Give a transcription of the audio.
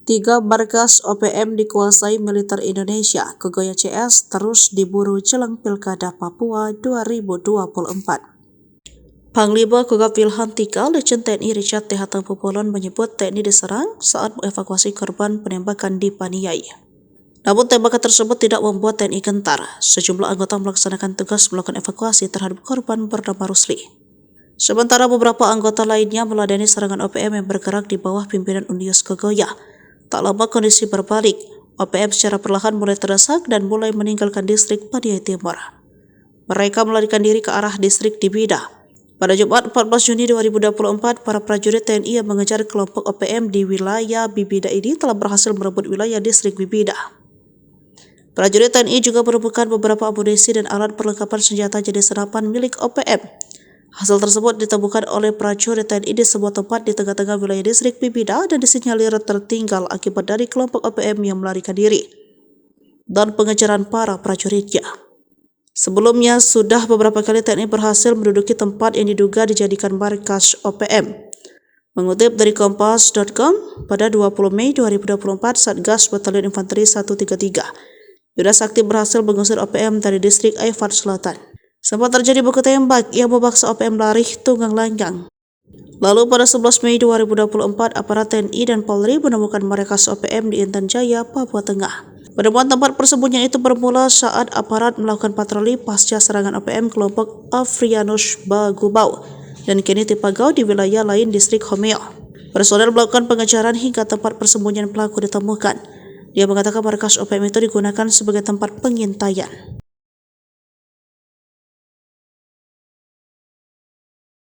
3 markas OPM dikuasai militer Indonesia. Kegoya CS terus diburu jelang Pilkada Papua 2024. Panglima Kogab Wilhan III, Letjen TNI Richard T. Hutton menyebut TNI diserang saat mengevakuasi korban penembakan di Paniai. Namun tembakan tersebut tidak membuat TNI gentar. Sejumlah anggota melaksanakan tugas melakukan evakuasi terhadap korban bernama Rusli. Sementara beberapa anggota lainnya meladeni serangan OPM yang bergerak di bawah pimpinan Unius Kegoya. Tak lama kondisi berbalik, OPM secara perlahan mulai terdesak dan mulai meninggalkan distrik Paniai Timur. Mereka melarikan diri ke arah distrik Dibida. Pada Jumat 14 Juni 2024, para prajurit TNI yang mengejar kelompok OPM di wilayah Bibida ini telah berhasil merebut wilayah distrik Bibida. Prajurit TNI juga menemukan beberapa amunisi dan alat perlengkapan senjata jenis senapan milik OPM. Hasil tersebut ditemukan oleh prajurit TNI di sebuah tempat di tengah-tengah wilayah distrik Bibida dan disinyalir tertinggal akibat dari kelompok OPM yang melarikan diri dan pengejaran para prajuritnya. Sebelumnya, sudah beberapa kali TNI berhasil menduduki tempat yang diduga dijadikan markas OPM. Mengutip dari Kompas.com, pada 20 Mei 2024, Satgas Batalion Infanteri 133, Yuda Sakti berhasil mengusir OPM dari distrik Aifat Selatan. Sempat terjadi baku tembak yang memaksa OPM lari tunggang langgang. Lalu pada 11 Mei 2024, aparat TNI dan Polri menemukan markas OPM di Intan Jaya, Papua Tengah. Penemuan tempat persembunyian itu bermula saat aparat melakukan patroli pasca serangan OPM kelompok Afrianus Bagubau dan Keni Tipagau di wilayah lain distrik Homeo. Personel melakukan pengejaran hingga tempat persembunyian pelaku ditemukan. Dia mengatakan markas OPM itu digunakan sebagai tempat pengintaian.